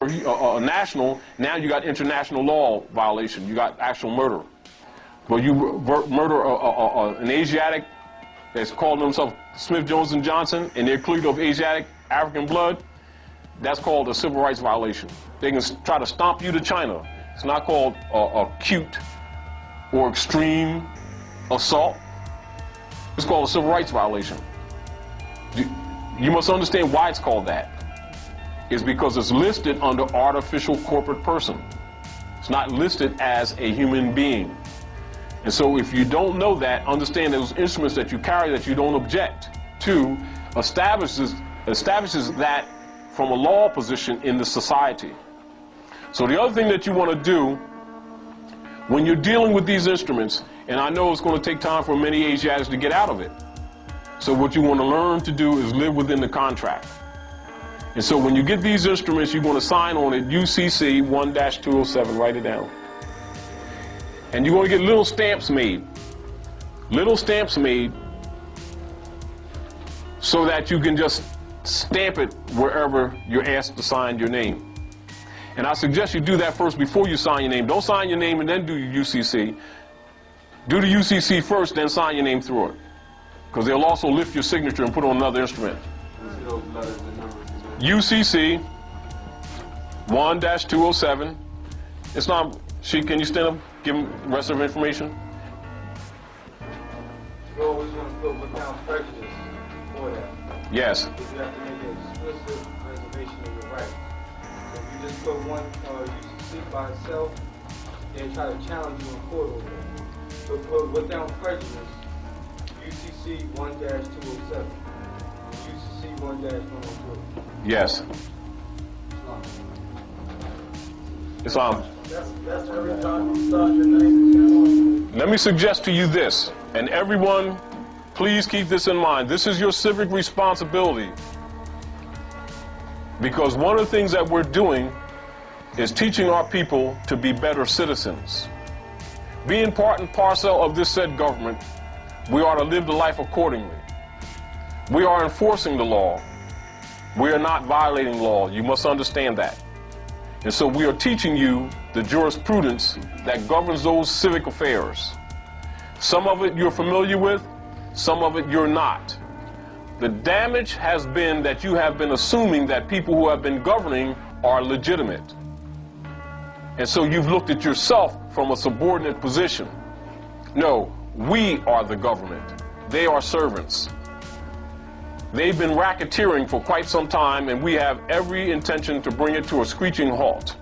national, now you got international law violation. You got actual murder. But you murder an Asiatic that's calling themselves Smith, Jones, and Johnson, and they're cleared of Asiatic African blood, that's called a civil rights violation. They can try to stomp you to China. It's not called acute or extreme assault. It's called a civil rights violation. You must understand why it's called that. It's because it's listed under artificial corporate person. It's not listed as a human being. And so if you don't know that, understand those instruments that you carry that you don't object to establishes that from a law position in the society. So the other thing that you want to do when you're dealing with these instruments, and I know it's going to take time for many Asiatics to get out of it. So what you want to learn to do is live within the contract. And so when you get these instruments, you're going to sign on it UCC 1-207, write it down. And you're going to get little stamps made. Little stamps made so that you can just stamp it wherever you're asked to sign your name. And I suggest you do that first before you sign your name. Don't sign your name and then do your UCC. Do the UCC first, then sign your name through it. Because they'll also lift your signature and put on another instrument. UCC 1-207. It's not, can you stand up? Give them the rest of the information. You always want to put without prejudice for that. Yes. Because you have to make an explicit reservation of your right. So if you just put one UCC by itself, they try to challenge you in court over it. So put without prejudice, UCC 1-207, UCC 1-103. Yes. Islam. That's every time you start your name. Let me suggest to you this, and everyone, please keep this in mind. This is your civic responsibility. Because one of the things that we're doing is teaching our people to be better citizens. Being part and parcel of this said government, we are to live the life accordingly. We are enforcing the law. We are not violating law. You must understand that. And so we are teaching you the jurisprudence that governs those civic affairs. Some of it you're familiar with, some of it you're not. The damage has been that you have been assuming that people who have been governing are legitimate. And so you've looked at yourself from a subordinate position. No, we are the government. They are servants. They've been racketeering for quite some time, and we have every intention to bring it to a screeching halt.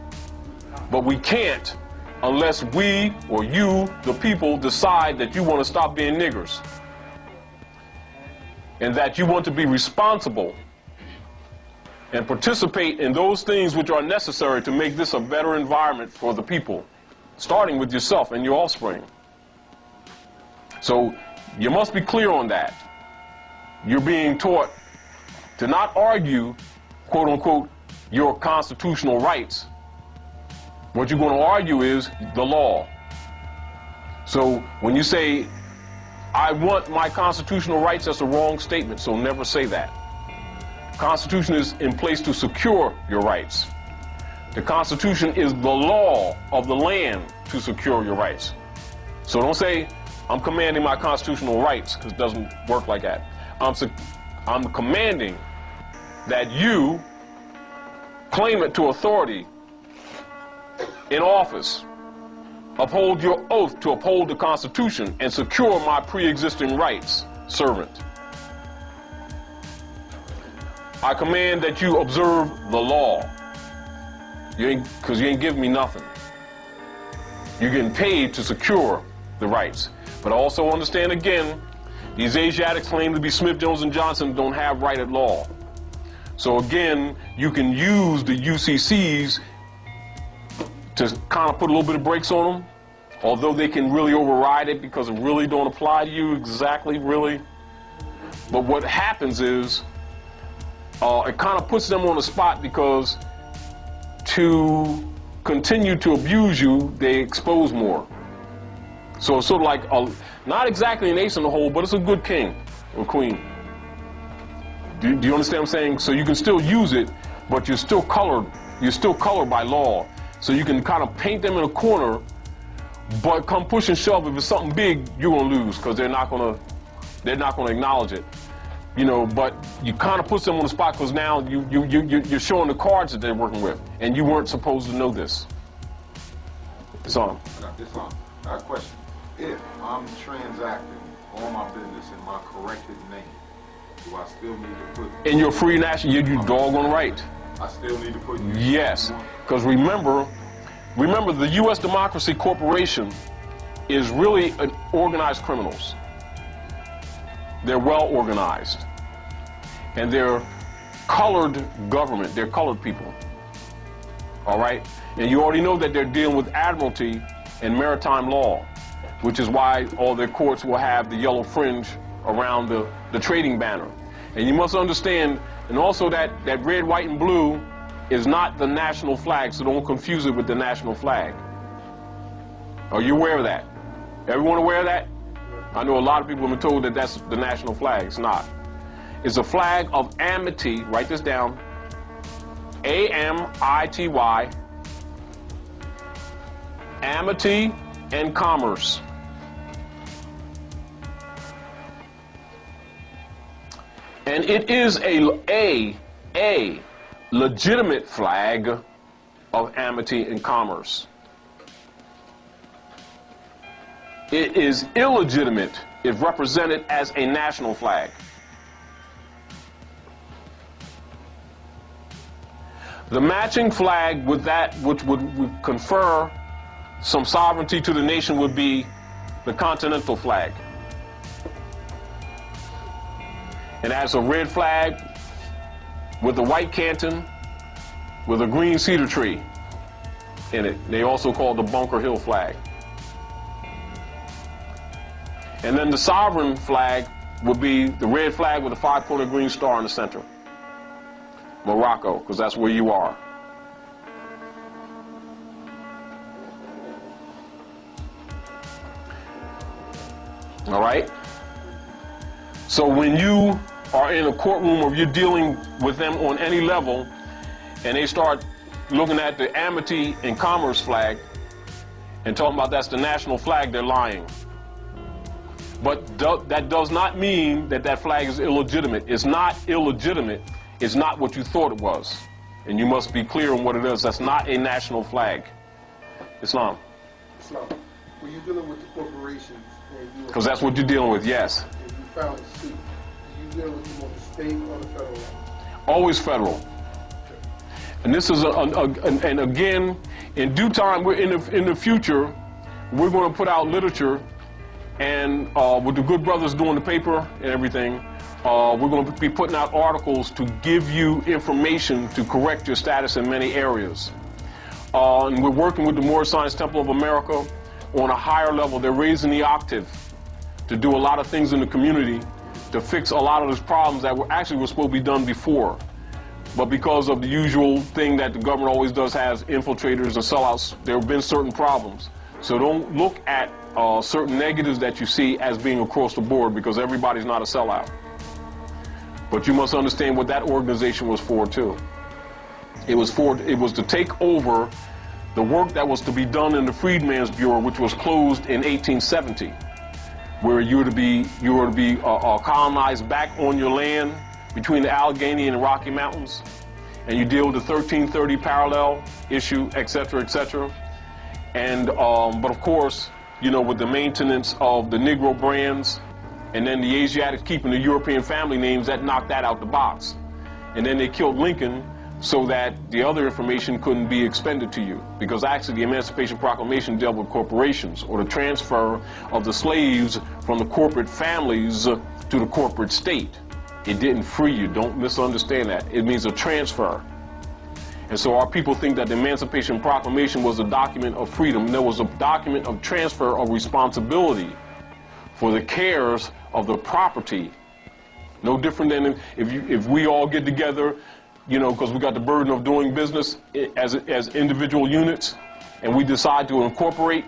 But we can't unless we, or you, the people, decide that you want to stop being niggers. And that you want to be responsible and participate in those things which are necessary to make this a better environment for the people, starting with yourself and your offspring. So you must be clear on that. You're being taught to not argue, quote unquote, your constitutional rights. What you're going to argue is the law. So when you say, I want my constitutional rights, that's a wrong statement, so never say that. The Constitution is in place to secure your rights. The Constitution is the law of the land to secure your rights. So don't say, I'm commanding my constitutional rights, because it doesn't work like that. I'm commanding that you claim it to authority in office, uphold your oath to uphold the Constitution, and secure my pre-existing rights, servant. I command that you observe the law, because you ain't giving me nothing. You're getting paid to secure the rights. But also understand again, these Asiatics claim to be Smith, Jones, and Johnson don't have right at law. So again, you can use the UCCs to kind of put a little bit of brakes on them, although they can really override it because it really don't apply to you exactly, really. But what happens is, it kind of puts them on the spot because to continue to abuse you, they expose more. So it's sort of like, not exactly an ace in the hole, but it's a good king or queen. Do you understand what I'm saying? So you can still use it, but you're still colored You're still colored by law. So you can kind of paint them in a corner, but come push and shove, if it's something big, you're gonna lose, because they're not gonna acknowledge it. You know, but you kind of put them on the spot, because now you're showing the cards that they're working with, and you weren't supposed to know this. It's on. I got a question. If I'm transacting all my business in my corrected name, do I still need to put... In your free national, you doggone right. I still need to put... Yes, because remember, the U.S. Democracy Corporation is really an organized criminals. They're well organized. And they're colored government. They're colored people. All right? And you already know that they're dealing with admiralty and maritime law, which is why all their courts will have the yellow fringe around the trading banner. And you must understand, and also that red, white, and blue is not the national flag, so don't confuse it with the national flag. Are you aware of that? Everyone aware of that? I know a lot of people have been told that that's the national flag. It's not. It's a flag of amity. Write this down. A-M-I-T-Y. Amity and commerce. And it is a legitimate flag of amity and commerce. It is illegitimate if represented as a national flag. The matching flag with that, which would confer some sovereignty to the nation, would be the continental flag. It has a red flag with a white canton with a green cedar tree in it. They also call it the Bunker Hill flag. And then the sovereign flag would be the red flag with a 5-pointed green star in the center. Morocco, because that's where you are. All right? So when you are in a courtroom or you're dealing with them on any level, and they start looking at the amity and commerce flag and talking about that's the national flag, they're lying. But that does not mean that that flag is illegitimate. It's not illegitimate. It's not what you thought it was. And you must be clear on what it is. That's not a national flag. Islam. Islam. When you're dealing with the corporations, because that's what you're dealing with, yes. If you found a suit, you deal with them on the state or the federal level? Always federal. And this is and again, in due time, we're in the future, we're going to put out literature, and with the good brothers doing the paper and everything, we're going to be putting out articles to give you information to correct your status in many areas. And we're working with the Moorish Science Temple of America on a higher level. They're raising the octave to do a lot of things in the community to fix a lot of those problems that were supposed to be done before. But because of the usual thing that the government always does, has infiltrators and sellouts, there have been certain problems. So don't look at certain negatives that you see as being across the board, because everybody's not a sellout. But you must understand what that organization was for too. It was to take over the work that was to be done in the Freedmen's Bureau, which was closed in 1870, where you were to be colonized back on your land between the Allegheny and the Rocky Mountains, and you deal with the 1330 parallel issue, etc., etc. And but of course, you know, with the maintenance of the Negro brands, and then the Asiatics keeping the European family names, that knocked that out the box. And then they killed Lincoln so that the other information couldn't be expended to you, because actually the Emancipation Proclamation dealt with corporations, or the transfer of the slaves from the corporate families to the corporate state. It didn't free you. Don't misunderstand that. It means a transfer. And so our people think that the Emancipation Proclamation was a document of freedom. There was a document of transfer of responsibility for the cares of the property. No different than if we all get together, you know, because we got the burden of doing business as individual units, and we decide to incorporate,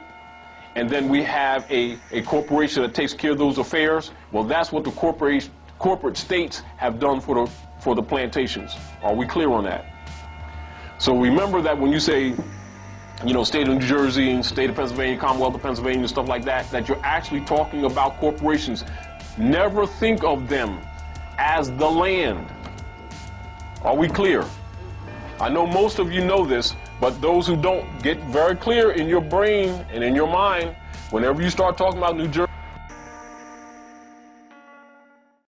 and then we have a corporation that takes care of those affairs. Well, that's what the corporate states have done for the plantations. Are we clear on that? So remember that when you say, you know, state of New Jersey and state of Pennsylvania, Commonwealth of Pennsylvania, and stuff like that, that you're actually talking about corporations. Never think of them as the land. Are we clear? I know most of you know this, but those who don't, get very clear in your brain and in your mind, whenever you start talking about New Jersey,